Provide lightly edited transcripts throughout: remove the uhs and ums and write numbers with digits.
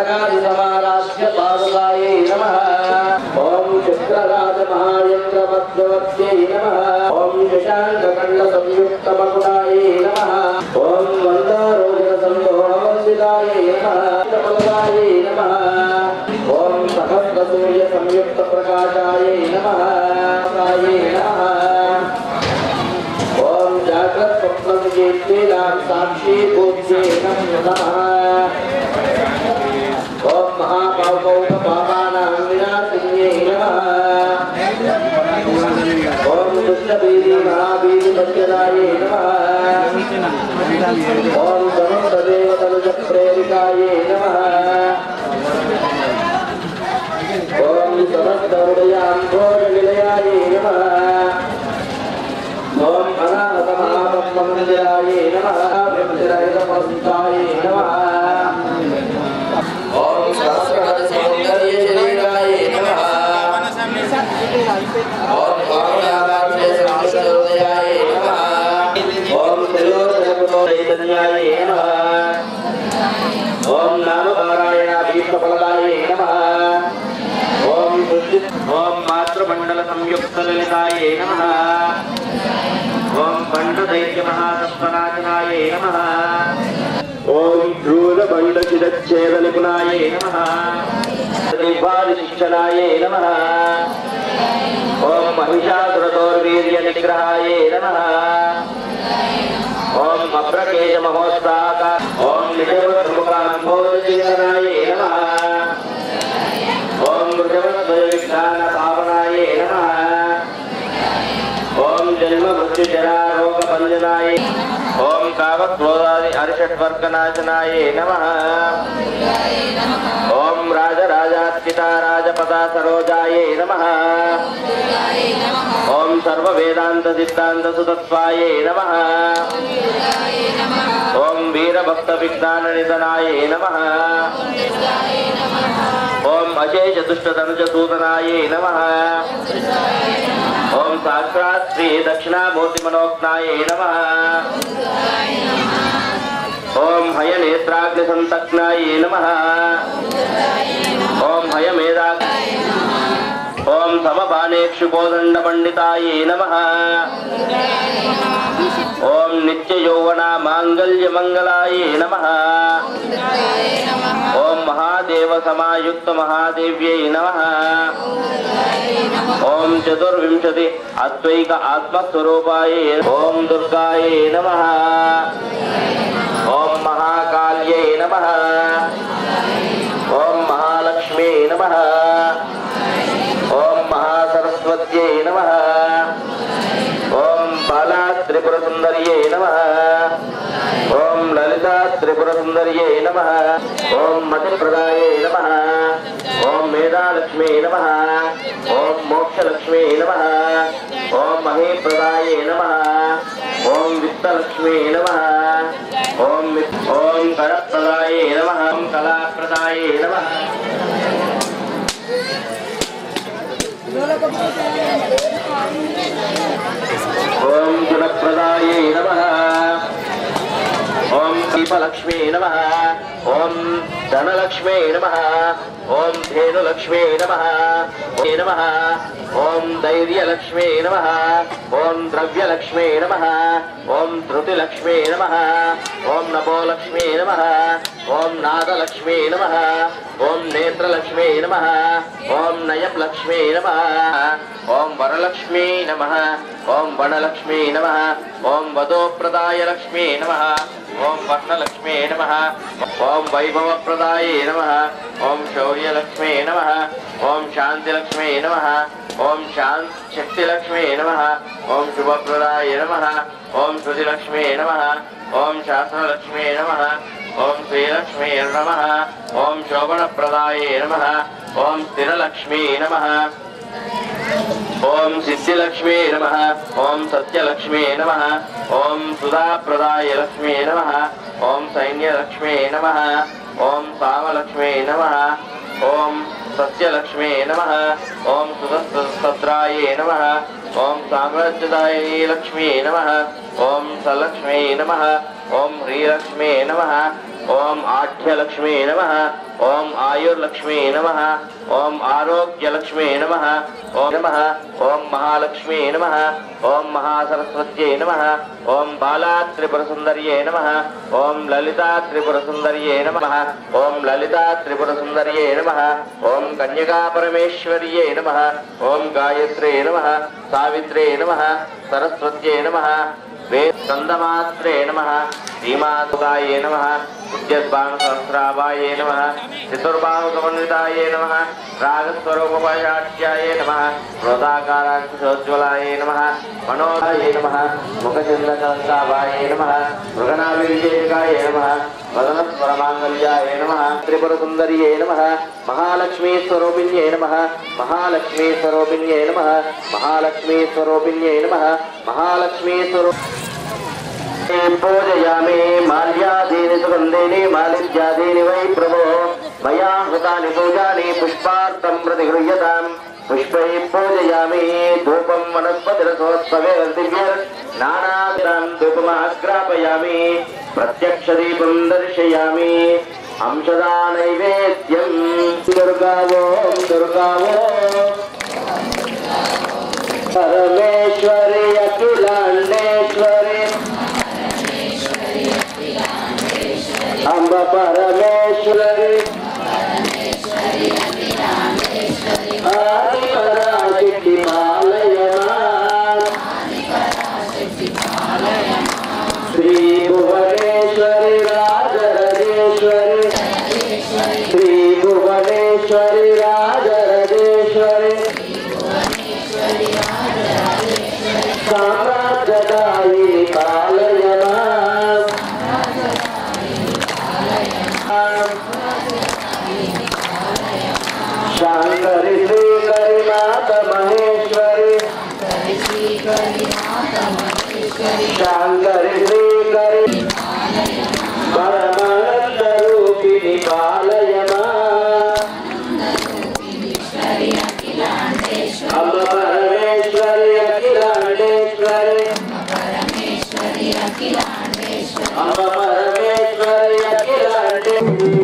खड्गादिसमाराध्य पादुकायै नमः। ओम चक्रराज महायन्द्रमध्यवर्त्यै नमः। ओम शशाङ्ककण्डसंयुक्तमकुटायै नमः। ओम वन्दारोहितसन्दोहवन्दितायै नमः। कमलायै नमः। ओम सहस्रसूर्यसंयुक्तप्रकाशायै नमः। ओम जाग्रत्स्वप्नविजेत्वेलां साक्षी पूज्ये नमः। ओम महापावकपापानां विनाशिन्ये नमः। ओम दुष्टभीति महाभीतिपत्यदाये नमः। ओम समस्तदेवतनुजप्रेरिकाये नमः। ओम समस्तहृदयाम्भोजनिलयाये नमः। ओम अनाहतमहाब्रह्ममन्दिराये नमः। ब्रह्मचिरहितपरस्ताये नमः। ओम सहस्रपदसौन्दर्यशरीराय नमः। ओम वामनाभाक्षेसंयुक्तहृदयाय नमः। ओम त्रिलोचनकुटोचैतन्याय नमः। ओम नामपारायणाभीष्टफलदाय नमः। ओम मातृमण्डलसंयुक्तललिताय नमः। ओम पंडदैत्यमहासप्तनाशनाय नमः। ओम क्रूरबण्डशिरच्छेदनिपुणाय नमः। देवादिशिक्षणाय नमः। ओम महिषासुरदौर्वीर्यनिग्रहाय नमः। ओम अप्रकेशमहोत्साहक ओम निजवप्रमुखाम्भोजजीवनाय नमः। ओम मृजवद्वयविज्ञानभावनाय नमः। ओम जन्म मृत्यु जरा रोग भंजनाय ओम कावक्रोधादि अरिषट्वर्गनाशनाय नमः। ओम राजराजात्किता राजपदा सरोजाय नमः। ओम सर्ववेदांत सिद्धांत सुतत्वाय नमः। ओम वीरभक्त विज्ञान निधनाय नमः। ओम अशेष दुष्ट धनुज सूदनाय नमः। ओम साक्षात् श्री दक्षिणामूर्ति मनोज्ञाय नमः। ओम हयनेत्राग्नि संतक्नाय नमः। ओम हयमेधा ओम समबाणेक्षुकोदंड पंडिताय नमः। ओम नित्य यौवना मांगल्य मंगलाय नमः। ओम महादेव समायुक्त महादेव्यै नमः। ओम चतुर्विंशति अद्वैक आत्मस्वरूपाय ओम दुर्गाय नमः। ओम महाकाल्यै नमः। ओम महालक्ष्मी नमः। ओम महासरस्वत्यै नमः। ओम बाला त्रिपुरसुंदर्यै नमः। ओम ललिता त्रिपुरसुंदर्यै नमः। ओम मतिप्रदायै नमः। ओम मेधालक्ष्मी नमः। ओम मोक्षलक्ष्मी नमः। ओम महीप्रदायै नमः। ओम वित्तलक्ष्मी नमः। ओम कलप्रदायै नमः। ओम कलाप्रदायै नमः। ओम गुणप्रदायै नमः। ओम दीपलक्ष्मी नमः। ओम धनलक्ष्मी नमः। ओम धेनुलक्ष्मी नमः। नमः। ओम धैर्यलक्ष्मी नमः। ओम द्रव्यलक्ष्मी नमः। ओम धृतिलक्ष्मी नमः। ओम नभोलक्ष्मी नमः। ओम नादलक्ष्मी नमः। ओम नेत्रलक्ष्मी नमः। ओम नयलक्ष्मी नमः। ओम वरलक्ष्मी नमः। ओम वनलक्ष्मी नमः। ओम वधोप्रदाय लक्ष्मी नमः। ओम वर्णलक्ष्मी नमः। ओम वैभवप्रदाय नमः। ओम शौर्यलक्ष्मी नमः। ओम शांतिलक्ष्मी नमः। ओम शक्तिलक्ष्मी नमः। ओम शुभप्रदाय नमः। ओम श्रुतिलक्ष्मी नमः। ओम शास्त्रलक्ष्मी नमः। ओम श्रीलक्ष्मी नमः। ओम शोभनप्रदाय नमः। ओम स्थिरलक्ष्मी नमः। ओम सिद्धिलक्ष्मी नमः। ओम सत्यलक्ष्मी नमः। ओम सुधाप्रदाय लक्ष्मी नमः। ओम सैन्यलक्ष्मी नमः। ओम सामलक्ष्मी नमः। ओम सत्यलक्ष्मी नमः। ओम सुधस्त्राय नमः। ओम साम्राज्यदायिनी लक्ष्मी नमः। ओम सलक्ष्मी नमः। ओम ह्रीलक्ष्मी नमः। ओम आढ्यलक्ष्मी नमः ओम आयुर्लक्ष्मी नमः ओम आरोग्यलक्ष्मी नमः ओम नमः ओम महालक्ष्मी नमः ओम महासरस्वत्यै नमः ओम बाला त्रिपुरसुंदर्यै नमः ओम ललिता त्रिपुरसुंदर्यै नमः ओम ललिता त्रिपुरसुंदर्यै नमः ओम कन्यका परमेश्वर्यै नमः ओम गायत्रे नमः सावित्रे नमः सरस्वत्यै नमः वेद स्कंदमात्रे नमः श्रीमातुकाये नमः उद्यद्भानुसहस्राभाये नमः चतुर्बाहुसमन्विताये नमः रागस्वरूपपाशाट्याये नमः क्रोधाकाराक्षोज्ज्वलाये नमः मनोधाये नमः मुखचन्द्रकलङ्काभाये नमः मृगनाभिविजयकाये नमः वदनस्वरमाङ्गल्याये नमः त्रिपुरसुन्दर्ये नमः महालक्ष्मीस्वरूपिण्ये नमः महालक्ष्मीस्वरूपिण्ये नमः महालक्ष्मीस्वरूपिण्ये नमः महालक्ष्मीस्वरूप पूजयामि माल्यादीनि सुगन्धीनि मालिद्यादीनि वै प्रभो मया कृतानि पूजानि पुष्पार्थं प्रतिगृह्यताम् पुष्पैः पूजयामि धूपं वनस्पतिरसोत्सवेर्दिव्यर्नानादिनां धूपमाग्रापयामि प्रत्यक्षदीपं दर्शयामि अंशदा नैवेद्यं दुर्गावो परमेश्वरि अखिलाण्डेश्वरि अम्ब परमेश्वरि आदिपराशक्ति श्री भुवनेश्वरि राजराजेश्वरि श्री भुवनेश्वरि राजराजेश्वरि साम्राज्यदायि पालयमा शांकरी श्रीकरी माता महेश्वरी शांकरी श्रीकरी परमानंद रूपिणी पालयमा अम्ब परमेश्वरी अखिलांडेश्वरी अम्ब परमेश्वरी अखिलांडेश्वरी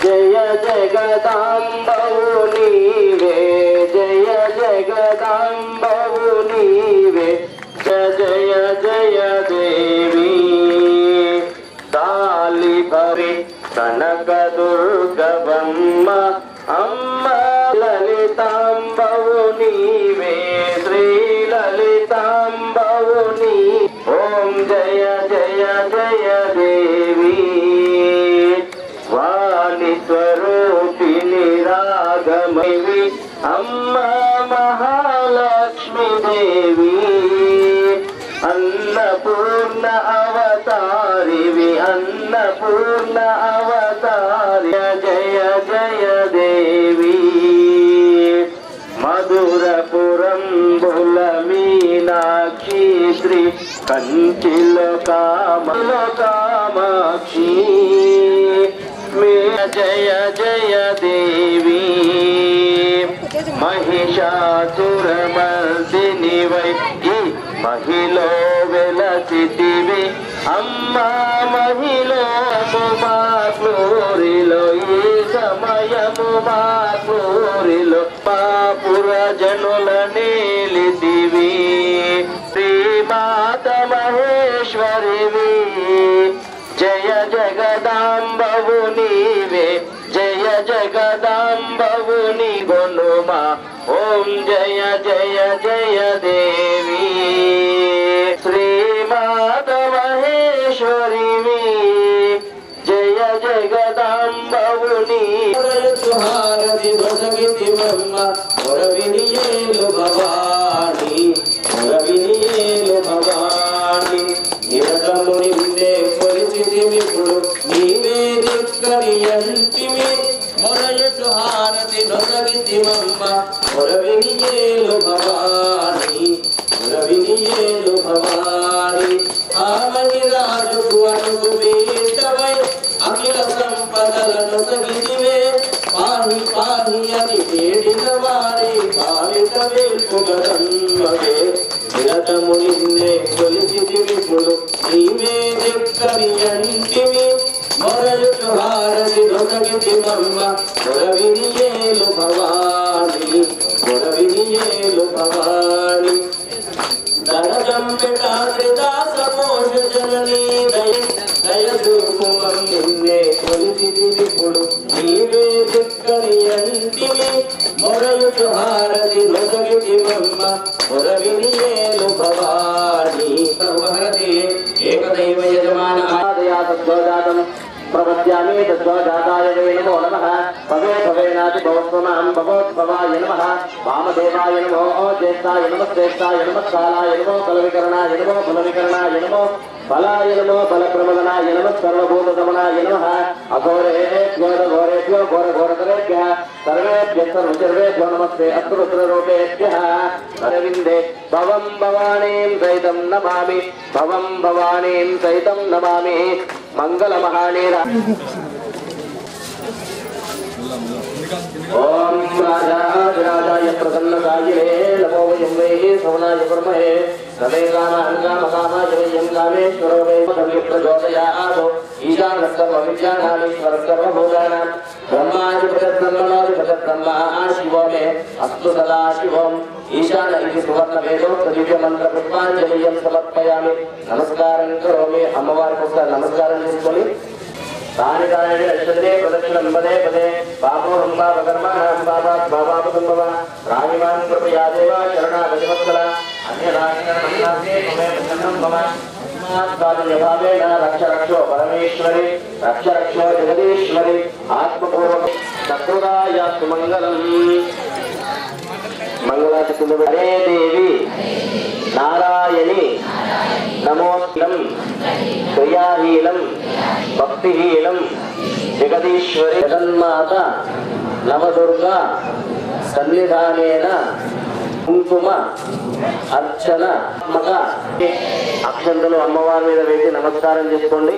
जय जगदाम्बौ नीवे जय जगदाम्बौ नीवे जय जय देवी ताली भरी कनक दुर्गवम्म अम्म ललिताम्बौ नीवे श्री ललिताम्बौ नी ओम जय जय जय देवी वाणी स्वरूपिणी रागमयी अम्मा महालक्ष्मी देवी अन्नपूर्ण अवतारिवि अन्नपूर्ण अवतारि जय जय देवी मधुरपुरं बुल मीनाक्षी श्री कंचिलो कामाक्षी जय जय देवी महिषासुरमर्दिनि वै महिलो वेलसितिवि अम्मा महिलो माक्लूरिलो ई समयमु माक्लूरिलो पापुर जनुल नीलितिवि श्रीमाता महेश्वरिवि जय जगदाम्बौ नीवे जय जगदाम्बौ नी गोनुमा ओम जय जय जय देवी श्रीमाता महेश्वरी जय जगदाम्बौ नी तुहारति भजगिति ब्रह्म वरविनियेलु भवानी वरविनियेलु भवानी निरतमुनि विने परिचिति विपुल नीवे दिक्करियंतिमि मोरयतु हारति नोसगिति ब्रह्म वरविनियेलु भवानी రవినియేలు భవాని ఆమని రాజుకు అనుగు వేటవై అఖిల సంపదలను సగిదివే పాహి పాహి అని వేడిన వారి పాలిత వేల్పుగరమ్మవే నిరతము నిన్నే కొలిసిది విపులు నీవే దిక్కని అంటివి మొరయుచు హారతి నొసగితి మమ్మ మొరవినియేలు భవాని మొరవినియేలు భవాని దళజంపెటాద్రిదాస పోష జననీ దయచూపుమం నిన్నే కొలిసిది విపుడు నీవే దిక్కని అంటివి మొరయుచు హారతి నొసగితి మమ్మ మొరవినియేలు భవాని సర్వహరతి ఏకదైవ యజమాన ఆదయా సద్వజాతం ప్రపద్యామి తద్వజాతాయ నమో నమః భవే భవేనాతి భవస్వమాం భవోద్భవాయ నమః వామదేవాయ నమో జ్యేష్ఠాయ నమః శ్రేష్ఠాయ నమః కాలాయ నమో బలవికరణాయ నమో బలవికరణాయ నమో బలాయ నమో బలప్రమదనాయ నమః సర్వభూతదమనాయ నమః అఘోరేభ్యో ఘోరేభ్యో ఘోరఘోరతరేభ్యః సర్వేభ్యః సర్వసర్వేభ్యో నమస్తే అస్తు రుద్రరూపేభ్యః అరవిందే భవం భవానీం సైతం నమామి భవం భవానీం సైతం నమామి మంగళమహానీర ఓం రాజాయ ప్రసన్నకాయే నమో వయం వై సవనాయ బ్రహ్మహే సమే కామాయ వయం కామేశ్వరో వై ప్రచోదయాదో ఈశానస్తమవిజ్ఞానామీశ్వర సర్వభూతానాం బ్రహ్మా శివో మే అస్తు సదా శివం ఈశాన ఇది సువర్ణ వేదోక్త మంత్ర పుష్పాంజలియం సమర్పయామి. నమస్కారం కరోమి. అమ్మవారికి ఒకసారి నమస్కారం చేసుకొని తాని తాని అశ్వందే ప్రదక్షిణం పదే పదే పాపోహం పాపకర్మాణం పాపాత్ పాపాపసంభవ రాజిమాన్ కృపయా దేవ శరణాగతివత్సల అన్యరాజ్ఞావేణ రక్ష రక్షో పరమేశ్వరి రక్ష రక్షో జగదీశ్వరి ఆత్మపూర్వక చతురాయాస్తు మంగళం. మంగళాచతులు హరే దేవి నారాయణి నమోస్తం క్రియాహీనం భక్తిహీనం జగదీశ్వరి జగన్మాత నవదుర్గా సన్నిధానేన కుంకుమ అర్చన అక్షంతలు అమ్మవారి మీద వేసి నమస్కారం చేసుకోండి.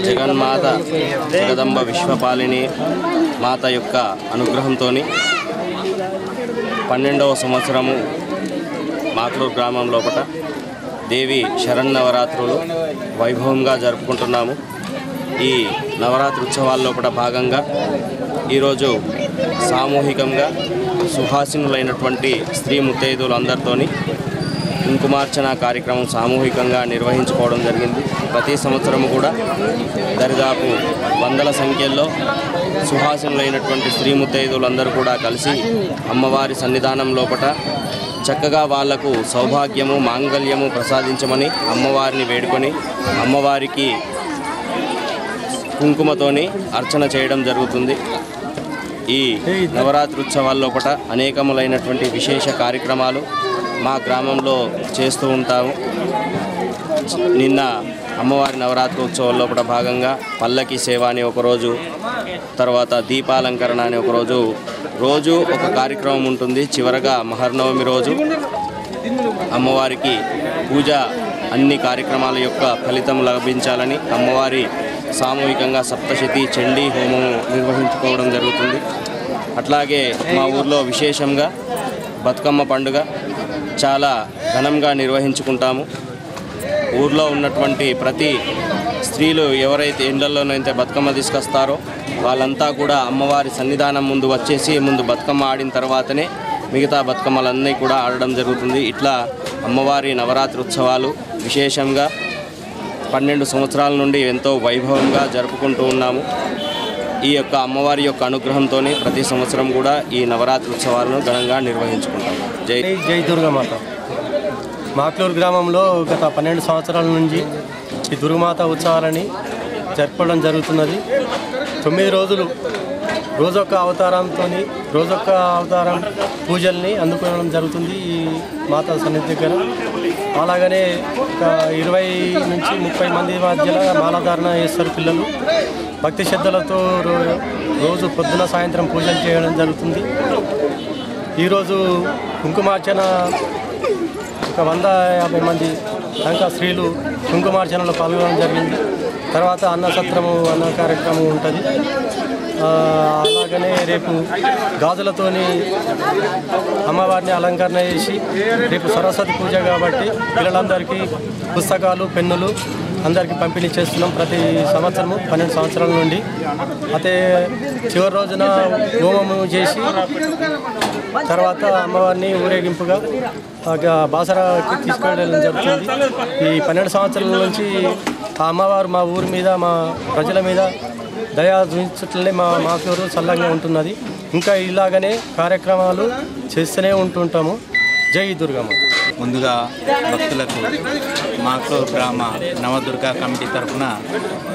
జగన్మాత జగదంబ విశ్వపాలిని మాత యొక్క అనుగ్రహంతో 12వ సంవత్సరము మాక్లూరు గ్రామం లోపల దేవి శరన్నవరాత్రులు వైభవంగా జరుపుకుంటున్నాము. ఈ నవరాత్రి ఉత్సవాల లోపల భాగంగా ఈరోజు సామూహికంగా సుహాసినులైనటువంటి స్త్రీ ముత్తైదులందరితో కుంకుమార్చన కార్యక్రమం సామూహికంగా నిర్వహించుకోవడం జరిగింది. ప్రతి సంవత్సరము కూడా దరిదాపు వందల సంఖ్యల్లో సుహాసినులైనటువంటి స్త్రీ ముత్తైదులందరూ కూడా కలిసి అమ్మవారి సన్నిధానం లోపట చక్కగా వాళ్లకు సౌభాగ్యము మాంగళ్యము ప్రసాదించమని అమ్మవారిని వేడుకొని అమ్మవారికి కుంకుమతోని అర్చన చేయడం జరుగుతుంది. ఈ నవరాత్రి ఉత్సవాల లోపల అనేకములైనటువంటి విశేష కార్యక్రమాలు మా గ్రామంలో చేస్తూ ఉంటాము. నిన్న అమ్మవారి నవరాత్రి ఉత్సవాల లోపల భాగంగా పల్లకి సేవ అని ఒకరోజు, తర్వాత దీపాలంకరణ అని ఒకరోజు, రోజు ఒక కార్యక్రమం ఉంటుంది. చివరగా మహర్నవమి రోజు అమ్మవారికి పూజ, అన్ని కార్యక్రమాల యొక్క ఫలితం లభించాలని అమ్మవారి సామూహికంగా సప్తశతి చండీ హోమము నిర్వహించుకోవడం జరుగుతుంది. అట్లాగే మా ఊర్లో విశేషంగా బతుకమ్మ పండుగ చాలా ఘనంగా నిర్వహించుకుంటాము. ఊర్లో ఉన్నటువంటి ప్రతి స్త్రీలు ఎవరైతే ఇళ్లలోనైతే బతుకమ్మ తీసుకొస్తారో వాళ్ళంతా కూడా అమ్మవారి సన్నిధానం ముందు వచ్చేసి ముందు బతుకమ్మ ఆడిన తర్వాతనే మిగతా బతుకమ్మలన్నీ కూడా ఆడడం జరుగుతుంది. ఇట్లా అమ్మవారి నవరాత్రి ఉత్సవాలు విశేషంగా 12 సంవత్సరాల నుండి ఎంతో వైభవంగా జరుపుకుంటూ ఉన్నాము. ఈ యొక్క అమ్మవారి యొక్క అనుగ్రహంతోనే ప్రతి సంవత్సరం కూడా ఈ నవరాత్రి ఉత్సవాలను ఘనంగా నిర్వహించుకుంటాము. జై దుర్గామాత. మాక్లూరు గ్రామంలో గత 12 సంవత్సరాల నుంచి ఈ దుర్గామాత ఉత్సవాలని జరపడం జరుగుతున్నది. 9 రోజులు రోజొక్క అవతారం పూజల్ని అందుకోవడం జరుగుతుంది ఈ మాతా సన్నిధి దగ్గర. అలాగనే ఒక 20 నుంచి 30 మంది మధ్యలో మాలాధారణ చేస్తారు పిల్లలు. భక్తి శ్రద్ధలతో రోజు పొద్దున సాయంత్రం పూజలు చేయడం జరుగుతుంది. ఈరోజు కుంకుమార్చన ఒక 150 మంది దాకా స్త్రీలు కుంకుమార్చనలో పాల్గొనడం జరిగింది. తర్వాత అన్న కార్యక్రమం ఉంటుంది. అలాగనే రేపు గాజులతోని అమ్మవారిని అలంకరణ చేసి రేపు సరస్వతి పూజ కాబట్టి పిల్లలందరికీ పుస్తకాలు, పెన్నులు అందరికీ పంపిణీ చేస్తున్నాం ప్రతి సంవత్సరము 12 సంవత్సరాల నుండి. అయితే చివరి రోజున హోమము చేసి తర్వాత అమ్మవారిని ఊరేగింపుగా బాసరాకి తీసుకెళ్ళడం జరుగుతుంది. ఈ 12 సంవత్సరాల నుంచి ఆ అమ్మవారు మా ఊరి మీద, మా ప్రజల మీద దయా చూపించట్లనే మాకు చల్లంగా ఉంటున్నది. ఇంకా ఇలాగనే కార్యక్రమాలు చేస్తూనే ఉంటుంటాము. జై దుర్గమ్మ. ముందుగా భక్తులకు మాక్లూరు గ్రామ నవదుర్గా కమిటీ తరఫున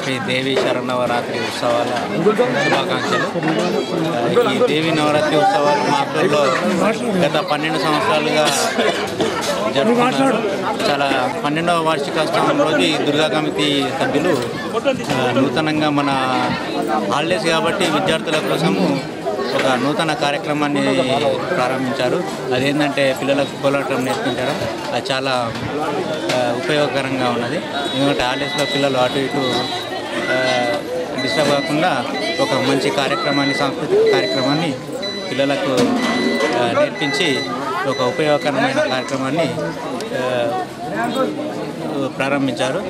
శ్రీ దేవి శరన్నవరాత్రి ఉత్సవాల శుభాకాంక్షలు. ఈ దేవి నవరాత్రి ఉత్సవాలు మాక్లూరులో గత 12 సంవత్సరాలుగా జరుపుకుంటున్నారు. చాలా 12వ వార్షికోత్సవం రోజు ఈ దుర్గా కమిటీ సభ్యులు నూతనంగా మన హాలిడేస్ కాబట్టి విద్యార్థుల కోసము ఒక నూతన కార్యక్రమాన్ని ప్రారంభించారు. అదేంటంటే పిల్లలకు కోలాటం నేర్పించడం. అది చాలా ఉపయోగకరంగా ఉన్నది. ఎందుకంటే హాలిడేస్లో పిల్లలు అటు ఇటు డిస్టర్బ్ కాకుండా ఒక మంచి కార్యక్రమాన్ని, సాంస్కృతిక కార్యక్రమాన్ని పిల్లలకు నేర్పించి ఒక ఉపయోగకరమైన కార్యక్రమాన్ని ప్రారంభించారు.